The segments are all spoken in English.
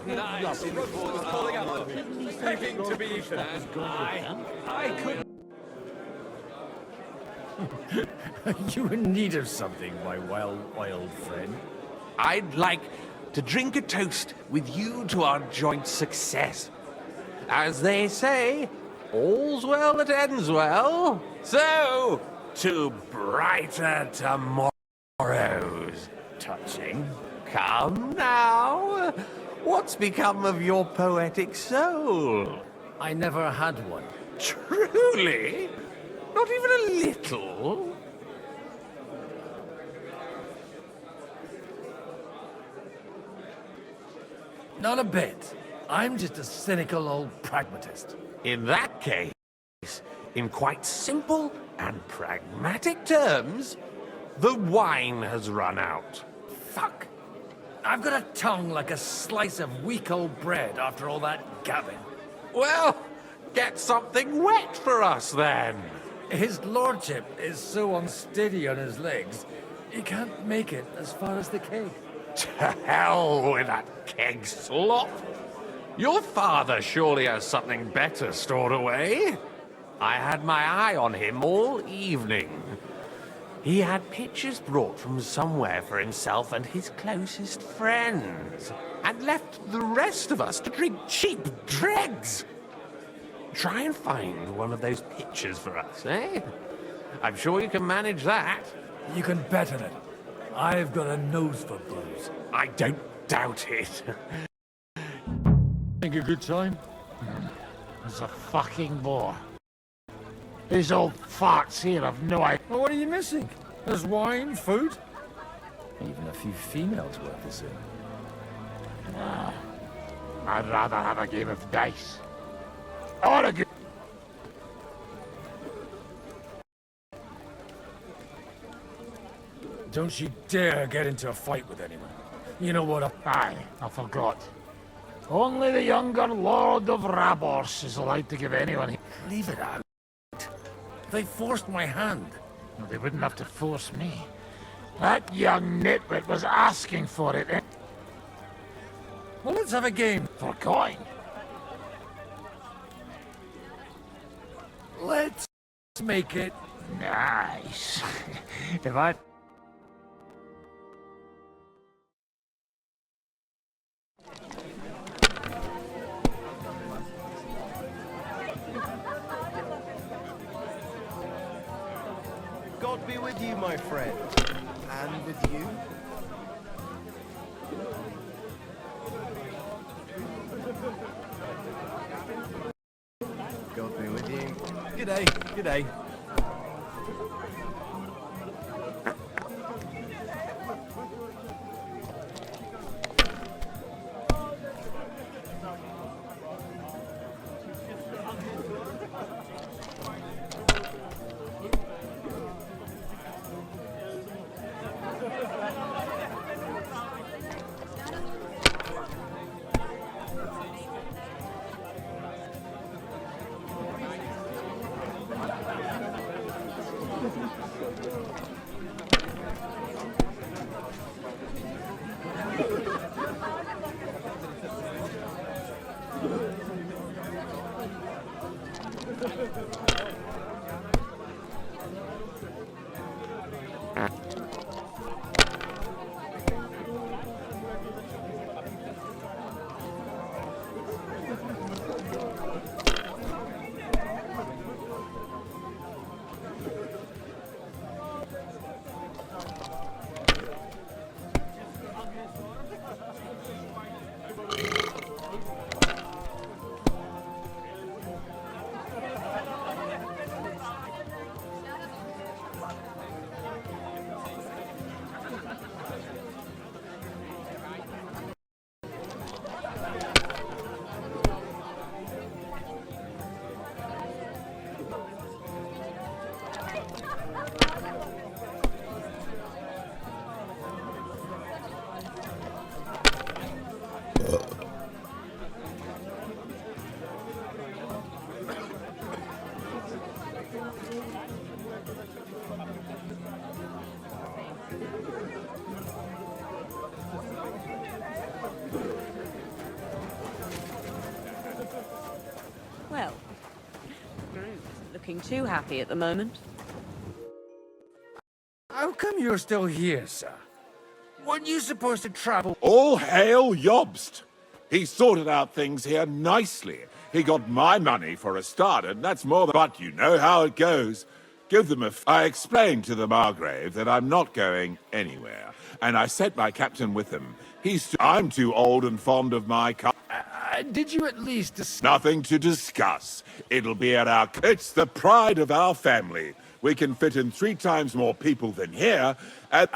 Nice. Pulling up. Begging to be eaten. I could. You in need of something, my wild friend? I'd like to drink a toast with you to our joint success. As they say, all's well that ends well. So, to brighter tomorrows. Touching. Come now. What's become of your poetic soul? I never had one. Truly? Not even a little? Not a bit. I'm just a cynical old pragmatist. In that case, in quite simple and pragmatic terms, the wine has run out. Fuck. I've got a tongue like a slice of weak old bread after all that gabbing. Well, get something wet for us then. His lordship is so unsteady on his legs, he can't make it as far as the keg. To hell with that keg slop. Your father surely has something better stored away. I had my eye on him all evening. He had pictures brought from somewhere for himself and his closest friends, and left the rest of us to drink cheap dregs. Try and find one of those pictures for us, eh? I'm sure you can manage that. You can bet on it. I've got a nose for booze. I don't doubt it. Think a good time? It's a fucking bore. These old farts here have no idea. Well, what are you missing? There's wine, food, even a few females worth the same. I'd rather have a game of dice. Or a good... Don't you dare get into a fight with anyone. You know what? Aye, I forgot. Only the younger Lord of Rabors is allowed to give anyone... Leave it out. They forced my hand. No, they wouldn't have to force me. That young nitwit was asking for it, eh? Well, let's have a game. For coin. Let's make it. Nice. If I... God be with you, my friend. And with you. God be with you. G'day, g'day. looking too happy at the moment. How come you're still here, sir? Weren't you supposed to travel? All hail Jobst. He sorted out things here nicely. He got my money for a start, and that's more than... But you know how it goes. Give them a... I explained to the Margrave that I'm not going anywhere, and I sent my captain with them. I'm too old and fond of my car. Did you at least... Nothing to discuss. It'll be at our... It's the pride of our family. We can fit in 3 times more people than here, and...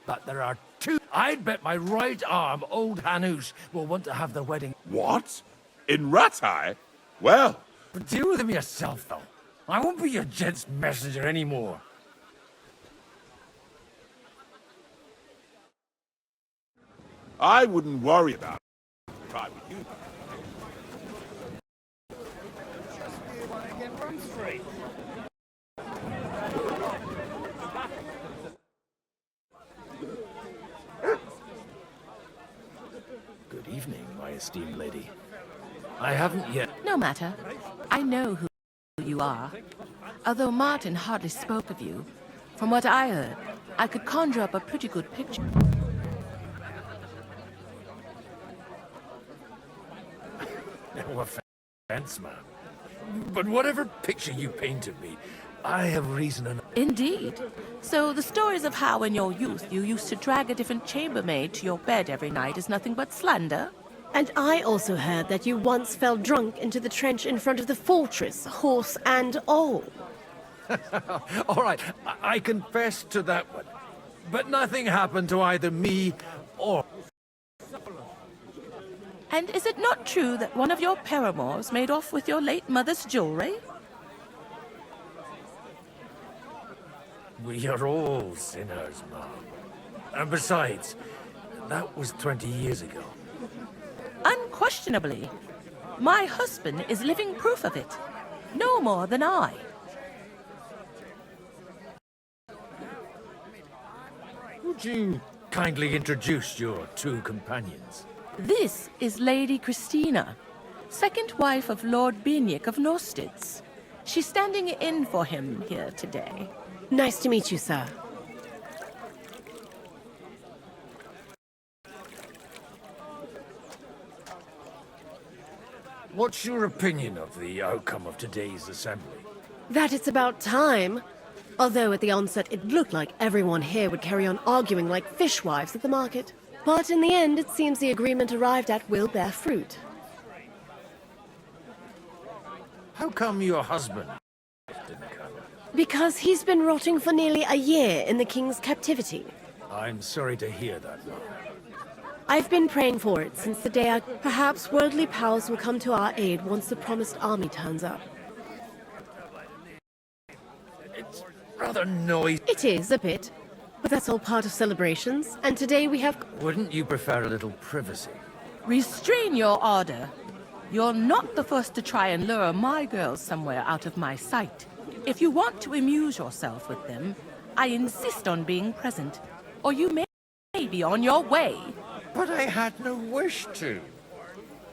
But there are 2. I'd bet my right arm old Hanush will want to have the wedding. What? In Ratai? Well... Deal with him yourself, though. I won't be your gent's messenger anymore. I wouldn't worry about it. Try with you. Good evening, my esteemed lady. I haven't yet... No matter. I know who you are. Although Martin hardly spoke of you, from what I heard, I could conjure up a pretty good picture. No offense, ma'am. But whatever picture you painted me, I have reason enough. Indeed. So the stories of how in your youth you used to drag a different chambermaid to your bed every night is nothing but slander? And I also heard that you once fell drunk into the trench in front of the fortress, horse and all. All right, I confess to that one. But nothing happened to either me or... And is it not true that one of your paramours made off with your late mother's jewelry? We are all sinners, Mom. And besides, that was 20 years ago. Unquestionably. My husband is living proof of it. No more than I. Would you kindly introduce your 2 companions? This is Lady Christina, second wife of Lord Binyik of Norstitz. She's standing in for him here today. Nice to meet you, sir. What's your opinion of the outcome of today's assembly? That it's about time. Although at the onset it looked like everyone here would carry on arguing like fishwives at the market. But in the end, it seems the agreement arrived at will bear fruit. How come your husband didn't come? Because he's been rotting for nearly a year in the king's captivity. I'm sorry to hear that, Mom. I've been praying for it since the day perhaps worldly powers will come to our aid once the promised army turns up. It's rather noisy. It is, a bit. But that's all part of celebrations, and today we have... Wouldn't you prefer a little privacy? Restrain your ardor. You're not the first to try and lure my girls somewhere out of my sight. If you want to amuse yourself with them, I insist on being present, or you may be on your way. But I had no wish to.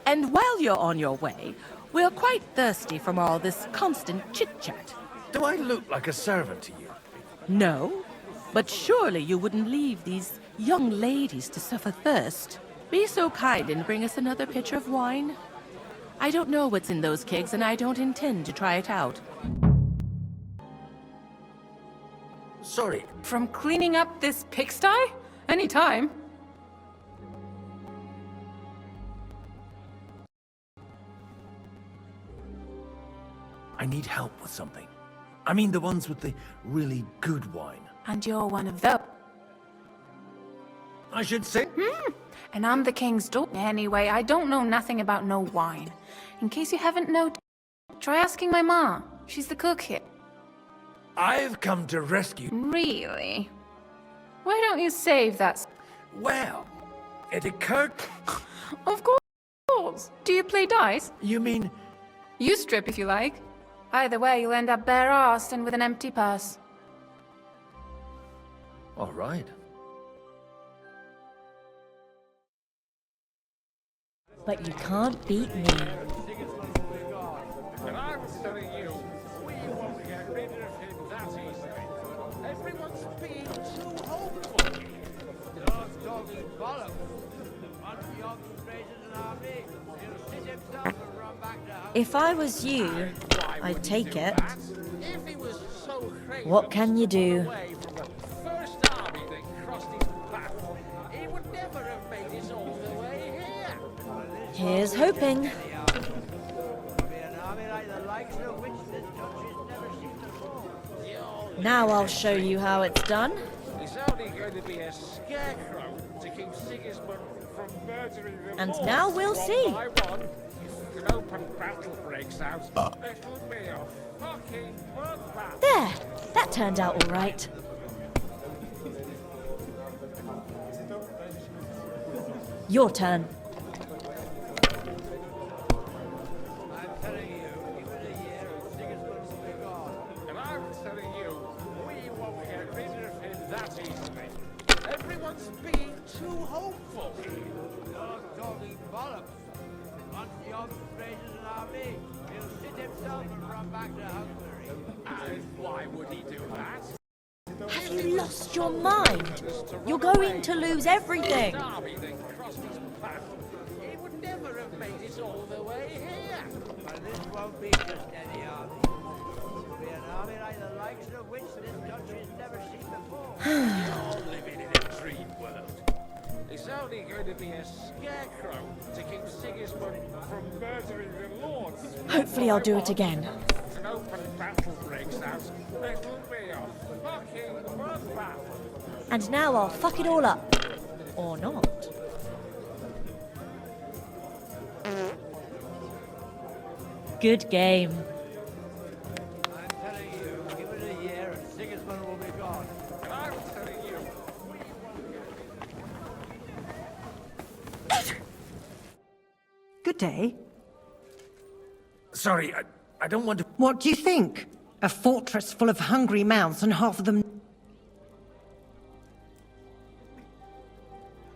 And while you're on your way, we're quite thirsty from all this constant chit-chat. Do I look like a servant to you? No, but surely you wouldn't leave these young ladies to suffer thirst. Be so kind and bring us another pitcher of wine. I don't know what's in those kegs, and I don't intend to try it out. Sorry. From cleaning up this pigsty? Anytime. I need help with something. I mean the ones with the really good wine. And you're one of them. I should say... And I'm the king's daughter. Anyway, I don't know nothing about no wine. In case you haven't known, try asking my ma. She's the cook here. I've come to rescue... Really? Why don't you save that? Well, it occurred... Of course. Do you play dice? You mean... You strip if you like. Either way, you'll end up bare-assed and with an empty purse. All right. But you can't beat me. And I'm telling you, being too hopeful. Those doggy bollocks. Once the ox raises an army, he'll sit himself and run back to Hungary. If I was you, I'd take it. If he was so crazy What can you do? away from the first army that crossed his path, he would never have made it all the way here. Here's hoping. Be an army like the likes of which this country's never seen before. Now I'll show you how it's done. It's only going to be a scarecrow to keep Sigismund from murdering them And all. now we'll One see. by one. If an open battle breaks out, it'll be a fucking bloodbath. There, that turned out all right. Your turn. I'm telling you, give it a year and Sigismund will be gone. And I'm telling you, we won't get rid of him that easily. Everyone's being too hopeful here. Those doggy bollocks. Once the ox raises an army, he'll sit himself and run back to Hungary. And why would he do that? Have you lost your mind? You're going to lose everything. Army that crossed his path. He would never have made it all the way here. And this won't be just any army. It'll be an army like the likes of which this country's never seen before. You're all living in a dream world. It's only going to be a scarecrow to keep Sigismund from murdering the lords. Hopefully I'll do it again. If an open battle breaks out, it'll be a fucking bloodbath. And now I'll fuck it all up. Or not. Good game. I'm telling you, give it a year and Sigismund will be gone. And I'm telling you, Good day. Sorry, I don't want to... What do you think? A fortress full of hungry mouths and half of them...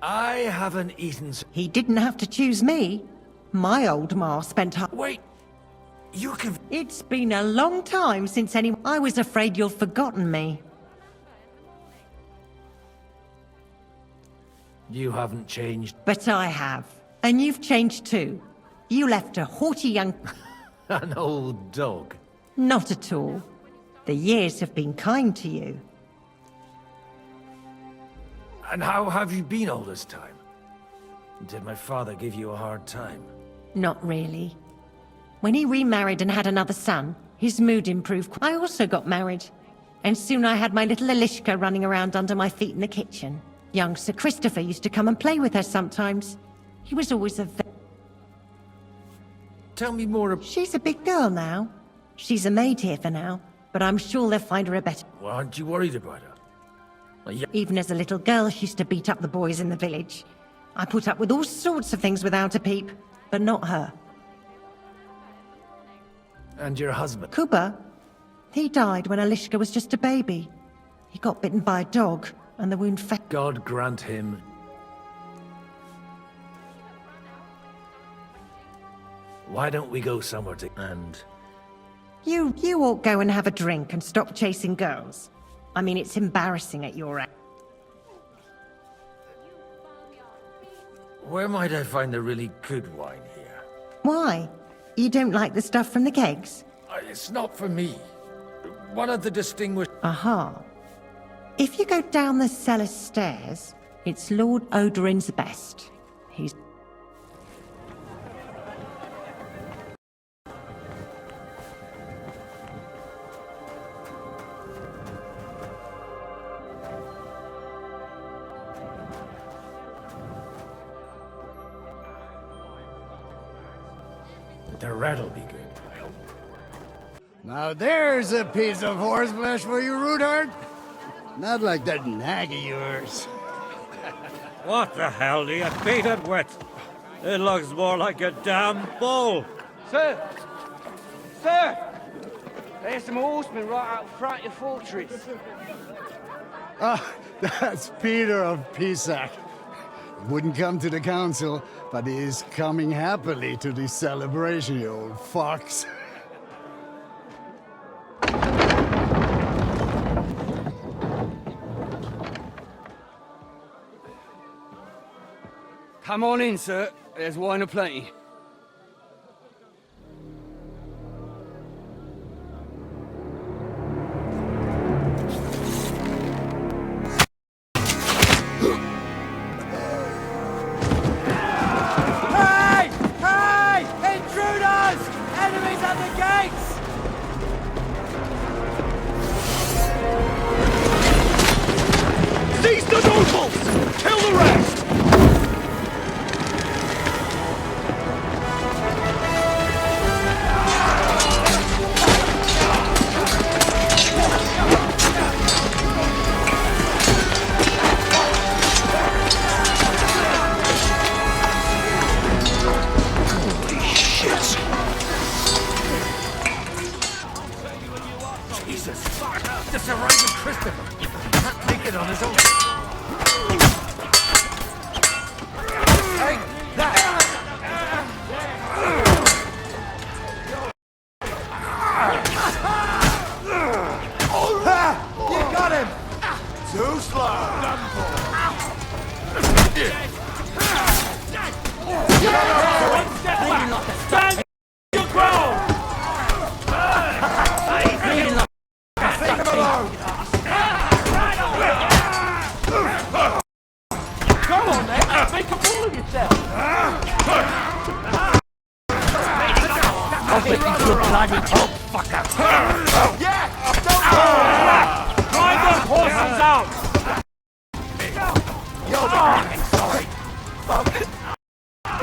I haven't eaten... He didn't have to choose me. My old ma spent her... Wait! You can... It's been a long time since anyone... I was afraid you'd forgotten me. You haven't changed. But I have. And you've changed too. You left a haughty young... An old dog. Not at all. The years have been kind to you. And how have you been all this time? Did my father give you a hard time? Not really. When he remarried and had another son, his mood improved. I also got married. And soon I had my little Elishka running around under my feet in the kitchen. Young Sir Christopher used to come and play with her sometimes. He was always a... Tell me more about... She's a big girl now. She's a maid here for now, but I'm sure they'll find her a better... Well, aren't you worried about her? Well, yeah. Even as a little girl, she used to beat up the boys in the village. I put up with all sorts of things without a peep, but not her. And your husband? Kuba? He died when Elishka was just a baby. He got bitten by a dog, and the wound fed... God grant him... Why don't we go somewhere to... And... You ought go and have a drink and stop chasing girls. I mean, it's embarrassing at your age. Where might I find the really good wine here? Why? You don't like the stuff from the kegs? It's not for me. One of the distinguished... Aha. If you go down the cellar stairs, it's Lord Odorin's best. He's... The rat'll be good, I hope. Now there's a piece of horseflesh for you, Rootheart. Not like that nag of yours. What the hell do you beat it with? It looks more like a damn bull. Sir! Sir! There's some horsemen right out front of the fortress. Ah, that's Peter of Pisac. Wouldn't come to the council, but he is coming happily to the celebration, you old fox. Come on in, sir. There's wine aplenty. Hey! Hey! Intruders! Enemies at the gates! Seize the nobles! Kill the rest! Jesus! Just arrived with Christopher! He can't take it on his own! Take that! You got him! Too slow! Stand your ground! Leave him alone! Come on, then! Make a fool of yourself! I'll make you bloody top fucker! Yeah! Drive those horses out! You're fucking sorry!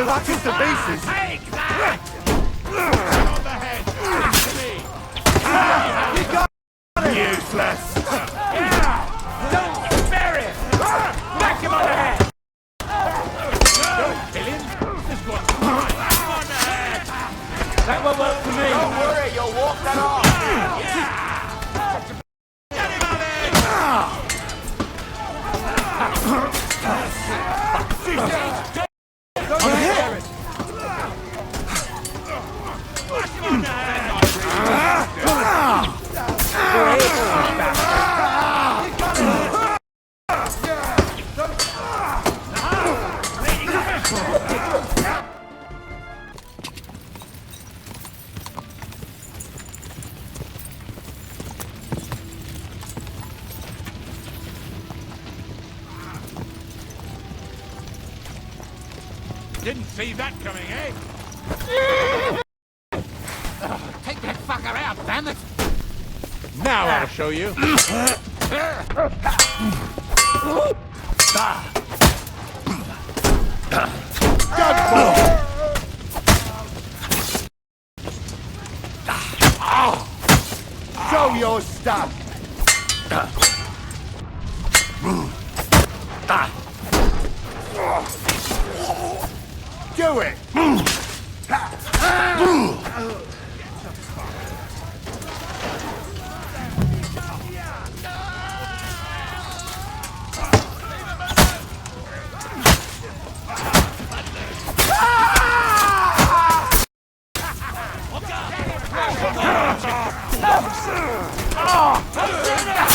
That is the basis! Take that! On the head! You got Useless! Don't spare him! Back him on the head! Don't kill him! This one's mine! On the head! That will work for me! Don't worry, you'll walk that off! Get him on it! Don't spare it! Back him on the head! Didn't see that coming, eh? Take that fucker out, damn it! Now I'll show you. Show your stuff! Do it!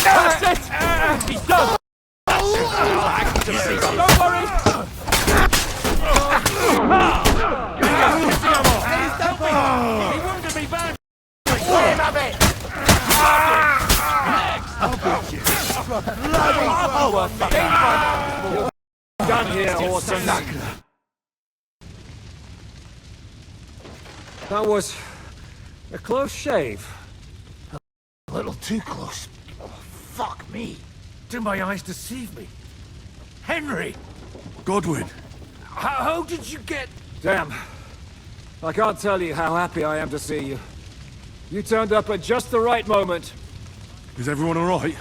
That's it! He's done! Don't worry! He wounded me bad! Him of it! Done here, Orson. That was a close shave. A little too close. Oh, fuck me. Do my eyes deceive me? Henry! Godwin. How did you get... Damn. I can't tell you how happy I am to see you. You turned up at just the right moment. Is everyone all right?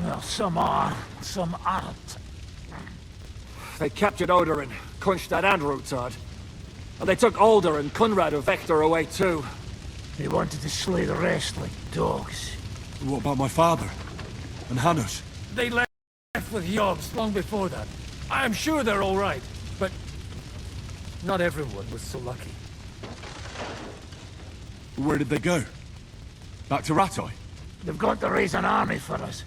Well, some are, some aren't. They captured Oder and Kunstad and Rutard. And they took Alder and Kunrad of Vector away too. They wanted to slay the rest like dogs. What about my father? And Hanush? They left with Yobs long before that. I'm sure they're all right, but not everyone was so lucky. Where did they go? Back to Rattoi? They've got to raise an army for us.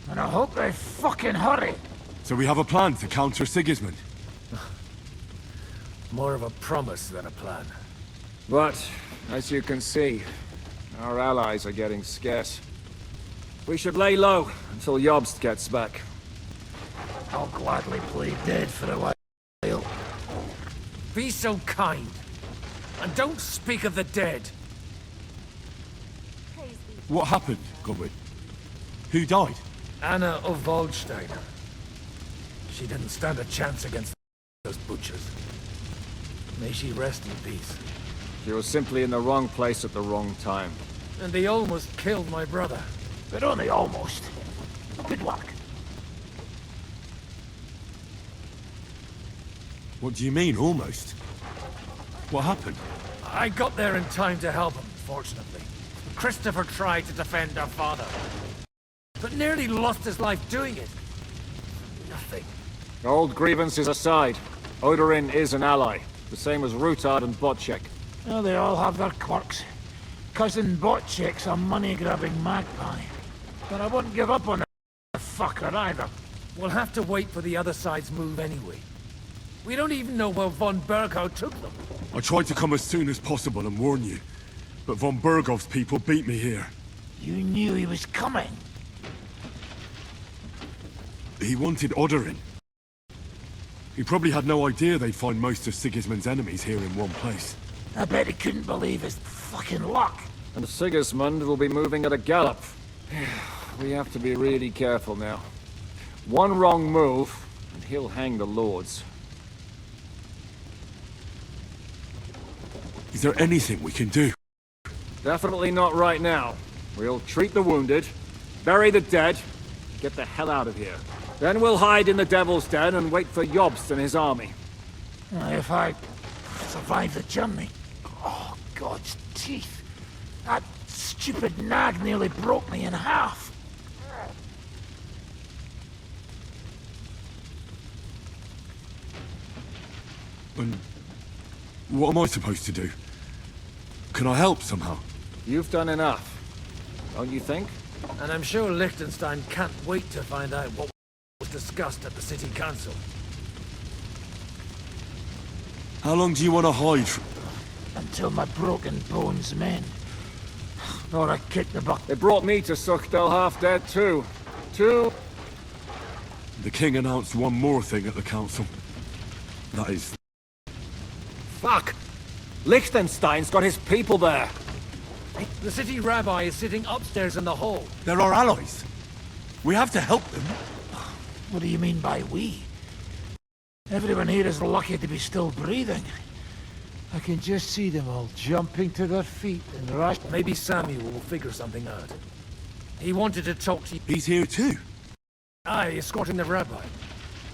And I hope they fucking hurry. So we have a plan to counter Sigismund. More of a promise than a plan. But, as you can see, our allies are getting scarce. We should lay low until Jobst gets back. I'll gladly play dead for a while. Be so kind. And don't speak of the dead. What happened, Godwin? Who died? Anna of Waldstein. She didn't stand a chance against those butchers. May she rest in peace. She was simply in the wrong place at the wrong time. And they almost killed my brother. But only almost. Good luck. What do you mean, almost? What happened? I got there in time to help him, fortunately. Christopher tried to defend our father, but nearly lost his life doing it. Nothing. Old grievances aside, Odorin is an ally, the same as Rutard and Botchek. Oh, they all have their quirks. Cousin Botchek's a money-grabbing magpie. But I wouldn't give up on that fucker either. We'll have to wait for the other side's move anyway. We don't even know where von Berghout took them. I tried to come as soon as possible and warn you, but von Bergov's people beat me here. You knew he was coming. He wanted Odorin. He probably had no idea they'd find most of Sigismund's enemies here in one place. I bet he couldn't believe his fucking luck. And Sigismund will be moving at a gallop. We have to be really careful now. One wrong move, and he'll hang the lords. Is there anything we can do? Definitely not right now. We'll treat the wounded, bury the dead, get the hell out of here. Then we'll hide in the Devil's Den and wait for Jobst and his army. If I survive the journey. Oh, God's teeth. That stupid nag nearly broke me in half. And what am I supposed to do? Can I help somehow? You've done enough, don't you think? And I'm sure Liechtenstein can't wait to find out what was discussed at the city council. How long do you want to hide? Until my broken bones mend. Or I kick the bucket. They brought me to Suchdel half dead too. The king announced one more thing at the council. That is... Fuck! Liechtenstein's got his people there! The city rabbi is sitting upstairs in the hall. They're our allies. We have to help them. What do you mean by we? Everyone here is lucky to be still breathing. I can just see them all jumping to their feet and rush. Maybe Samuel will figure something out. He wanted to talk to you. He's here too. Aye, escorting the rabbi.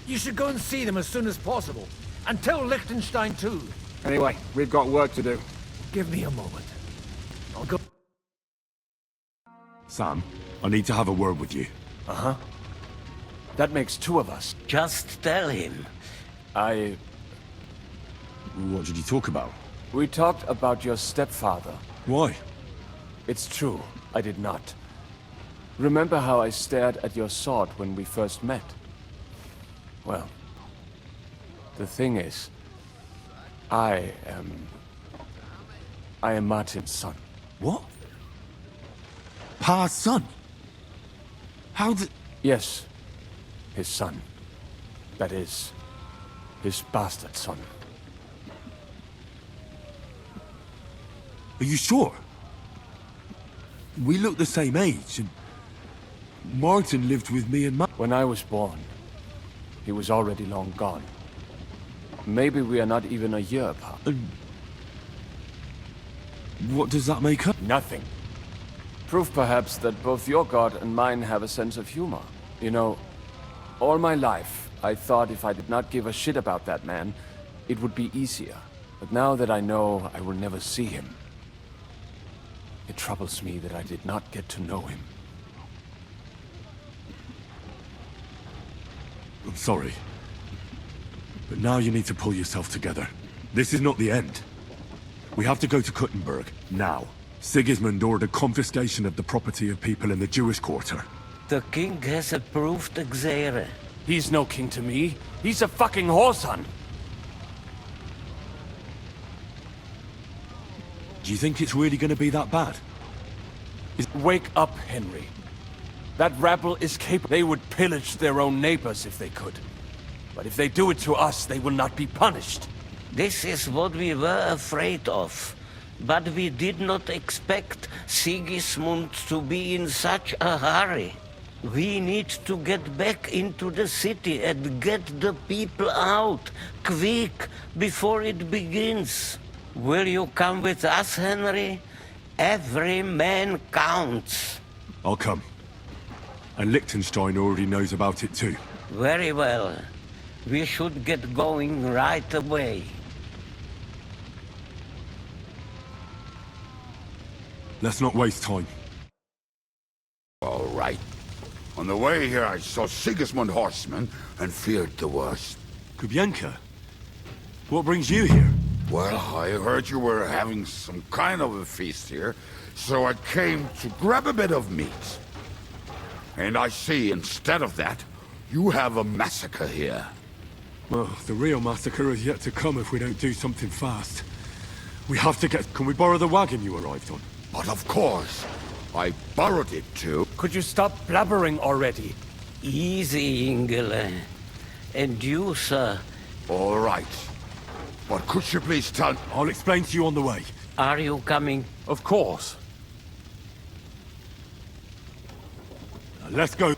You should go and see them as soon as possible. And tell Liechtenstein too. Anyway, we've got work to do. Give me a moment. I'll go. Sam, I need to have a word with you. Uh-huh. That makes two of us. Just tell him. What did you talk about? We talked about your stepfather. Why? It's true, I did not. Remember how I stared at your sword when we first met? Well, the thing is, I am Martin's son. What? Pa's son? How did... Yes, his son. That is, his bastard son. Are you sure? We look the same age, and Martin lived with me and When I was born, he was already long gone. Maybe we are not even a year apart. What does that make up? Nothing. Proof perhaps that both your god and mine have a sense of humor. You know, all my life, I thought if I did not give a shit about that man, it would be easier. But now that I know I will never see him, it troubles me that I did not get to know him. I'm sorry. But now you need to pull yourself together. This is not the end. We have to go to Kuttenberg, now. Sigismund ordered confiscation of the property of people in the Jewish quarter. The king has approved Xere. He's no king to me. He's a fucking whoreson. Do you think it's really going to be that bad? Wake up, Henry. That rabble is capable. They would pillage their own neighbors if they could. But if they do it to us, they will not be punished. This is what we were afraid of. But we did not expect Sigismund to be in such a hurry. We need to get back into the city and get the people out, quick, before it begins. Will you come with us, Henry? Every man counts. I'll come. And Lichtenstein already knows about it too. Very well. We should get going right away. Let's not waste time. All right. On the way here, I saw Sigismund horsemen and feared the worst. Kubienka? What brings you here? Well, I heard you were having some kind of a feast here, so I came to grab a bit of meat. And I see, instead of that, you have a massacre here. Well, the real massacre is yet to come if we don't do something fast. We have to get... Can we borrow the wagon you arrived on? But of course. I borrowed it too. Could you stop blabbering already? Easy, Ingele. And you, sir? All right. But could you please tell... I'll explain to you on the way. Are you coming? Of course. Now, let's go.